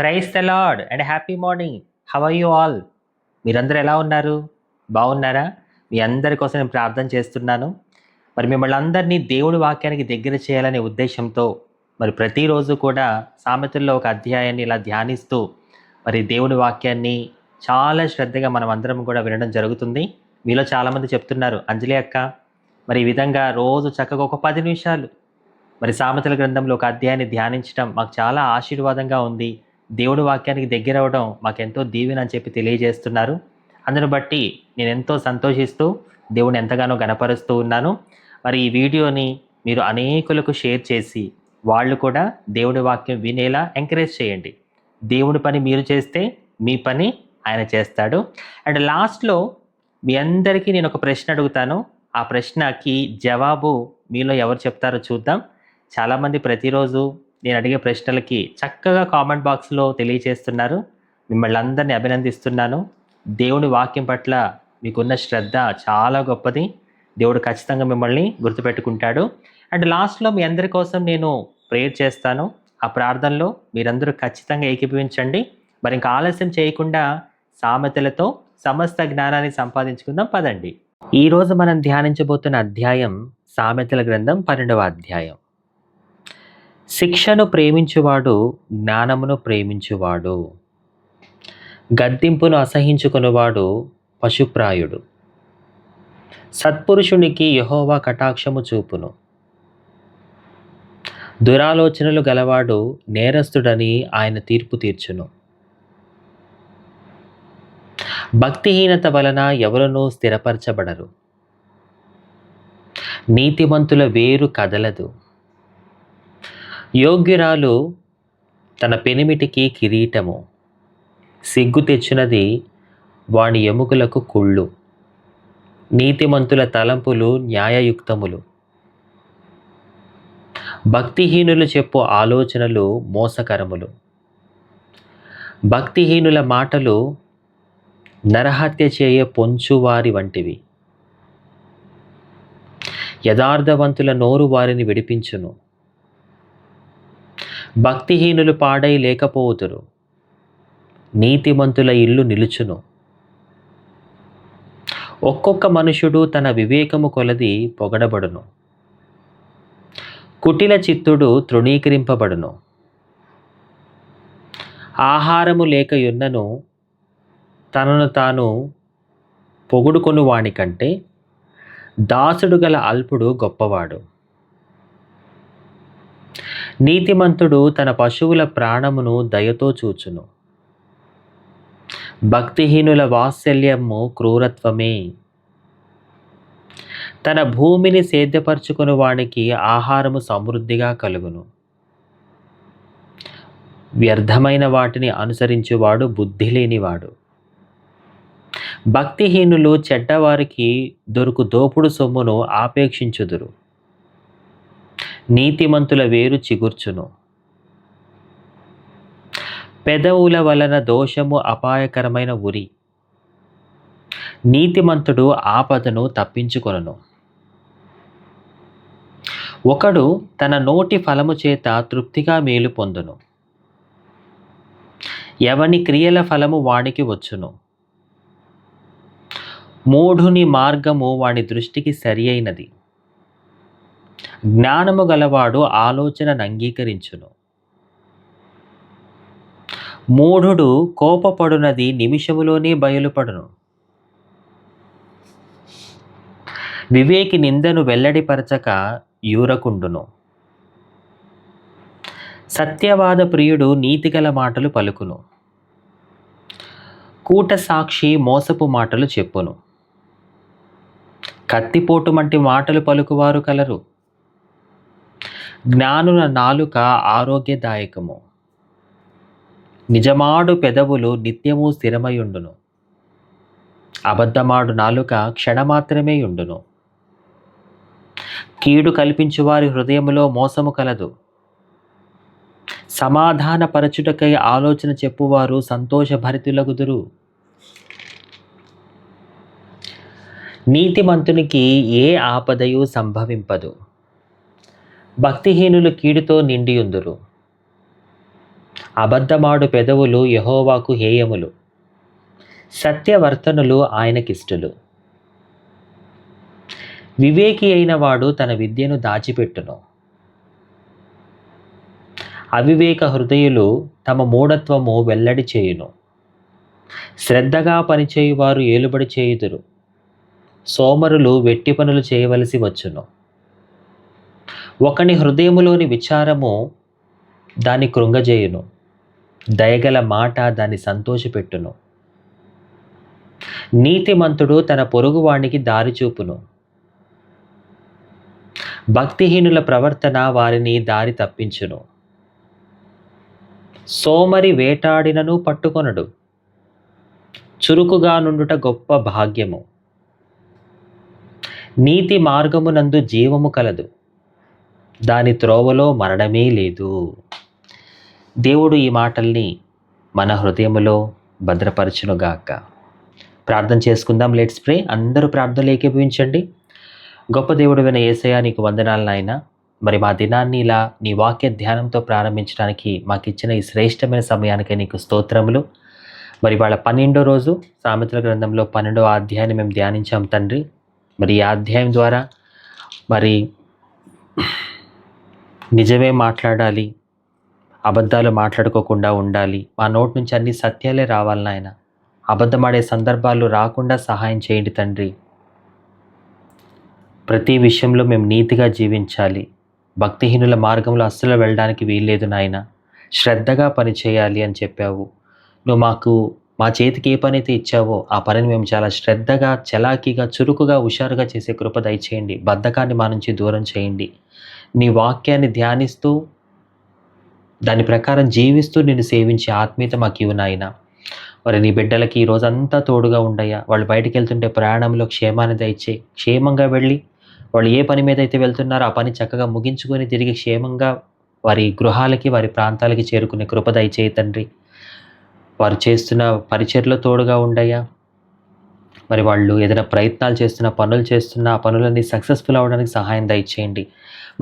Praise the lord and happy morning. How are you all? మీరందరూ ఎలా ఉన్నారు? బాగున్నారా? మీ అందరి కోసం నేను ప్రార్థన చేస్తున్నాను. మరి మిమ్మల్ని అందరినీ దేవుడి వాక్యానికి దగ్గర చేయాలనే ఉద్దేశంతో మరి ప్రతిరోజు కూడా సామెతల్లో ఒక అధ్యాయాన్ని ఇలా ధ్యానిస్తూ మరి దేవుడి వాక్యాన్ని చాలా శ్రద్ధగా మనం అందరం కూడా వినడం జరుగుతుంది. మీలో చాలామంది చెప్తున్నారు, అంజలి అక్క మరి ఈ విధంగా రోజు చక్కగా ఒక 10 నిమిషాలు మరి సామెతల గ్రంథంలో ఒక అధ్యాయాన్ని ధ్యానించడం మాకు చాలా ఆశీర్వాదంగా ఉంది, దేవుడి వాక్యానికి దగ్గర అవ్వడం మాకెంతో దీవెన అని చెప్పి తెలియజేస్తున్నారు. అందును బట్టి నేను ఎంతో సంతోషిస్తూ దేవుని ఎంతగానో గణపరుస్తూ ఉన్నాను. మరి ఈ వీడియోని మీరు అనేకులకు షేర్ చేసి వాళ్ళు కూడా దేవుడి వాక్యం వినేలా ఎంకరేజ్ చేయండి. దేవుడి పని మీరు చేస్తే మీ పని ఆయన చేస్తాడు. అండ్ లాస్ట్లో మీ అందరికీ నేను ఒక ప్రశ్న అడుగుతాను. ఆ ప్రశ్నకి జవాబు మీలో ఎవరు చెప్తారో చూద్దాం. చాలామంది ప్రతిరోజు నేను అడిగే ప్రశ్నలకి చక్కగా కామెంట్ బాక్స్లో తెలియజేస్తున్నారు. మిమ్మల్ని అందరినీ అభినందిస్తున్నాను. దేవుడి వాక్యం పట్ల మీకున్న శ్రద్ధ చాలా గొప్పది. దేవుడు ఖచ్చితంగా మిమ్మల్ని గుర్తుపెట్టుకుంటాడు. అండ్ లాస్ట్లో మీ అందరి కోసం నేను ప్రేయర్ చేస్తాను. ఆ ప్రార్థనలో మీరందరూ ఖచ్చితంగా ఏకీభవించండి. మరి ఇంకా ఆలస్యం చేయకుండా సామెతలతో సమస్త జ్ఞానాన్ని సంపాదించుకుందాం పదండి. ఈరోజు మనం ధ్యానించబోతున్న అధ్యాయం సామెతల గ్రంథం 12వ అధ్యాయం. శిక్షను ప్రేమించువాడు జ్ఞానమును ప్రేమించువాడు, గద్దింపును అసహించుకునేవాడు పశుప్రాయుడు. సత్పురుషునికి యెహోవా కటాక్షము చూపును, దురాలోచనలు గలవాడు నేరస్తుడని ఆయన తీర్పు తీర్చును. భక్తిహీనత వలన ఎవరునూ స్థిరపరచబడరు, నీతిమంతుల వేరు కదలదు. యోగ్యురాలు తన పెనిమిటికి కిరీటము, సిగ్గు తెచ్చినది వాని ఎముకలకు కుళ్ళు. నీతిమంతుల తలంపులు న్యాయయుక్తములు, భక్తిహీనులు చెప్పు ఆలోచనలు మోసకరములు. భక్తిహీనుల మాటలు నరహత్య చేయ పొంచువారి వంటివి. యథార్థవంతుల నోరు వారిని విడిపించును. భక్తిహీనులు పాడై లేకపోవుదురు, నీతిమంతుల ఇల్లు నిలుచును. ఒక్కొక్క మనుషుడు తన వివేకము కొలది పొగడబడును, కుటిల చిత్తుడు తృణీకరింపబడును. ఆహారము లేకయున్నను తనను తాను పొగుడుకొను వాని కంటే దాసుడు గల అల్పుడు గొప్పవాడు. నీతిమంతుడు తన పశువుల ప్రాణమును దయతో చూచును, భక్తిహీనుల వాత్సల్యము క్రూరత్వమే. తన భూమిని సేద్యపరచుకుని వానికి ఆహారము సమృద్ధిగా కలుగును. వ్యర్థమైన వాటిని అనుసరించువాడు బుద్ధి లేనివాడు. భక్తిహీనులు చెడ్డవారికి దొరుకు దోపుడు సొమ్మును ఆపేక్షించుదురు, నీతిమంతుల వేరు చిగుర్చును. పెదవుల వలన దోషము అపాయకరమైన ఉరి, నీతిమంతుడు ఆపదను తప్పించుకొనును. ఒకడు తన నోటి ఫలము చేత తృప్తిగా మేలు పొందును, ఎవని క్రియల ఫలము వానికి వచ్చును. మూఢుని మార్గము వాని దృష్టికి సరి అయినది, జ్ఞానము గలవాడు ఆలోచనను అంగీకరించును. మూఢుడు కోపపడునది నిమిషములోనే బయలుపడును, వివేకి నిందను వెల్లడిపరచక యూరకుండును. సత్యవాద ప్రియుడు నీతిగల మాటలు పలుకును, కూట సాక్షి మోసపు మాటలు చెప్పును. కత్తిపోటు వంటి మాటలు పలుకువారు కలరు, జ్ఞానుల నాలుక ఆరోగ్యదాయకము. నిజమాడు పెదవులు నిత్యము స్థిరమయుండును, అబద్ధమాడు నాలుక క్షణమాత్రమే యుండును. కీడు కల్పించువారి హృదయములో మోసము కలదు, సమాధాన పరచుటకై ఆలోచన చెప్పువారు సంతోషభరితులగుదురు. నీతిమంతునికి ఏ ఆపదయు సంభవింపదు, భక్తిహీనులు కీడుతో నిండియుందురు. అబద్ధమాడు పెదవులు యెహోవాకు హేయములు, సత్యవర్తనులు ఆయనకిష్టులు. వివేకి అయిన వాడు తన విద్యను దాచిపెట్టును, అవివేక హృదయులు తమ మూఢత్వము వెల్లడి చేయును. శ్రద్ధగా పనిచేయువారు ఏలుబడి చేయుదురు, సోమరులు వెట్టి పనులు చేయవలసి వచ్చును. ఒకని హృదయములోని విచారము దాన్ని కృంగజేయును, దయగల మాట దాన్ని సంతోషపెట్టును. నీతిమంతుడు తన పొరుగువానికి దారి చూపును, భక్తిహీనుల ప్రవర్తన వారిని దారి తప్పించును. సోమరి వేటాడినను పట్టుకొనడు, చురుకుగా నుండుట గొప్ప భాగ్యము. నీతి మార్గమునందు జీవము కలదు, దాని త్రోవలో మరణమే లేదు. దేవుడు ఈ మాటల్ని మన హృదయములో భద్రపరచునుగాక. ప్రార్థన చేసుకుందాం. Let's pray. అందరూ ప్రార్థనలు ఏకీభవించండి. గొప్ప దేవుడైన యేసయ్య, నీకు వందనాలు నాయన. మరి మా దినాన్ని ఇలా నీ వాక్య ధ్యానంతో ప్రారంభించడానికి మాకు ఇచ్చిన ఈ శ్రేష్టమైన సమయానికే నీకు స్తోత్రములు. మరి వాళ్ళ 12వ రోజు సామెతల గ్రంథంలో 12వ అధ్యాయాన్ని మేము ధ్యానించాం తండ్రి. మరి ఈ అధ్యాయం ద్వారా మరి నిజమే మాట్లాడాలి, అబద్ధాలు మాట్లాడుకోకుండా ఉండాలి, మా నోటి నుంచి అన్ని సత్యాలే రావాలి నాయన. అబద్ధమాడే సందర్భాలు రాకుండా సహాయం చేయండి తండ్రి. ప్రతి విషయంలో మేము నీతిగా జీవించాలి, భక్తిహీనుల మార్గంలో అస్సలు వెళ్ళడానికి వీల్లేదు నాయన. శ్రద్ధగా పని చేయాలి అని చెప్పావు. నువ్వు మాకు మా చేతికి ఏ పని అయితే ఇచ్చావో ఆ పనిని మేము చాలా శ్రద్ధగా, చలాకీగా, చురుకుగా, హుషారుగా చేసే కృప దయచేయండి. బద్ధకాన్ని మా నుంచి దూరం చేయండి. నీ వాక్యాన్ని ధ్యానిస్తూ దాని ప్రకారం జీవిస్తూ నిన్ను సేవించే ఆత్మీయత మాకు ఇవ్వు నాయన. మరి నీ బిడ్డలకి ఈ రోజంతా తోడుగా ఉండయ్యా. వాళ్ళు బయటికి వెళ్తుంటే ప్రయాణంలో క్షేమాన్ని దయచే, క్షేమంగా వెళ్ళి వాళ్ళు ఏ పని మీద అయితే వెళ్తున్నారో ఆ పని చక్కగా ముగించుకొని తిరిగి క్షేమంగా వారి గృహాలకి, వారి ప్రాంతాలకి చేరుకునే కృప దయచేయి తండ్రి. వారు చేస్తున్న పరిచర్లో తోడుగా ఉండయ్యా. మరి వాళ్ళు ఏదైనా ప్రయత్నాలు చేస్తున్న, పనులు చేస్తున్న ఆ పనులన్నీ సక్సెస్ఫుల్ అవ్వడానికి సహాయం దయచేయండి.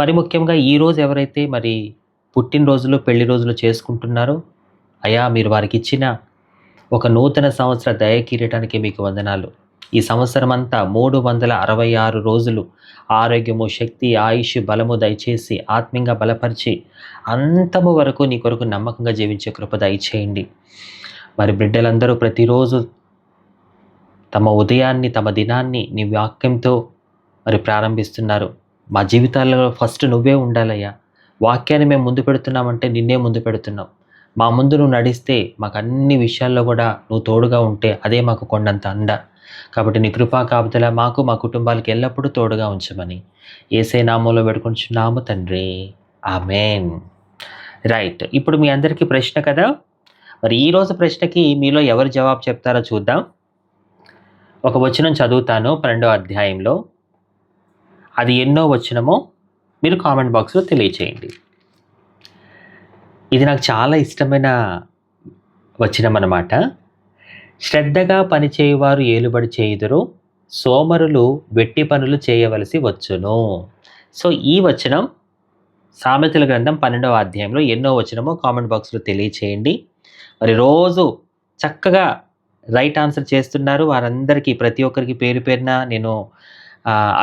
మరి ముఖ్యంగా ఈరోజు ఎవరైతే మరి పుట్టినరోజులు, పెళ్లి రోజులు చేసుకుంటున్నారో అయ్యా, మీరు వారికి ఇచ్చిన ఒక నూతన సంవత్సర దయ కిరీటానికి మీకు వందనాలు. ఈ సంవత్సరం అంతా 366 రోజులు ఆరోగ్యము, శక్తి, ఆయుష్, బలము దయచేసి ఆత్మీయంగా బలపరిచి అంతము వరకు నీ కొరకు నమ్మకంగా జీవించే కృప దయచేయండి. మరి బిడ్డలందరూ ప్రతిరోజు తమ ఉదయాన్ని, తమ దినాన్ని నీ వాక్యంతో మరి ప్రారంభిస్తున్నారు. మా జీవితాలలో ఫస్ట్ నువ్వే ఉండాలయ్యా. వాక్యాన్ని మేము ముందు పెడుతున్నామంటే నిన్నే ముందు పెడుతున్నావు. మా ముందు నువ్వు నడిస్తే మాకు అన్ని విషయాల్లో కూడా నువ్వు తోడుగా ఉంటే అదే మాకు కొండంత అండ. కాబట్టి నీ కృపా కాపుదల మాకు, మా కుటుంబాలకి ఎల్లప్పుడూ తోడుగా ఉంచమని యేసయ్య నామములో వేడుకొంచున్నాము తండ్రి. ఆమేన్. రైట్. ఇప్పుడు మీ అందరికీ ప్రశ్న కదా. మరి ఈరోజు ప్రశ్నకి మీలో ఎవరు జవాబు చెప్తారో చూద్దాం. ఒక వచనం చదువుతాను 12వ అధ్యాయంలో. అది ఎన్నో వచనమో మీరు కామెంట్ బాక్స్లో తెలియచేయండి. ఇది నాకు చాలా ఇష్టమైన వచనం అన్నమాట. శ్రద్ధగా పనిచేయువారు ఏలుబడి చేయుదురు, సోమరులు వెట్టి పనులు చేయవలసి వచ్చును. సో ఈ వచనం సామెతల గ్రంథం 12వ అధ్యాయంలో ఎన్నో వచనమో కామెంట్ బాక్స్లో తెలియచేయండి. మరి రోజు చక్కగా రైట్ ఆన్సర్ చేస్తున్నారు వారందరికీ, ప్రతి ఒక్కరికి పేరు పేరున నేను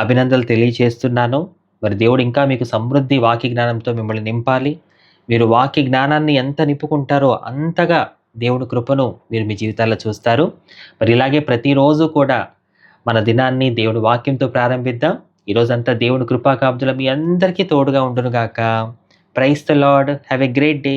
అభినందనలు తెలియచేస్తున్నాను. మరి దేవుడు ఇంకా మీకు సమృద్ధి వాక్య జ్ఞానంతో మిమ్మల్ని నింపాలి. మీరు వాక్య జ్ఞానాన్ని ఎంత నింపుకుంటారో అంతగా దేవుడి కృపను మీరు మీ జీవితాల్లో చూస్తారు. మరి ఇలాగే ప్రతిరోజు కూడా మన దినాన్ని దేవుడి వాక్యంతో ప్రారంభిద్దాం. ఈరోజంతా దేవుడి కృపా కాపుదల మీ అందరికీ తోడుగా ఉండును గాక. Praise the lord. Have a great day.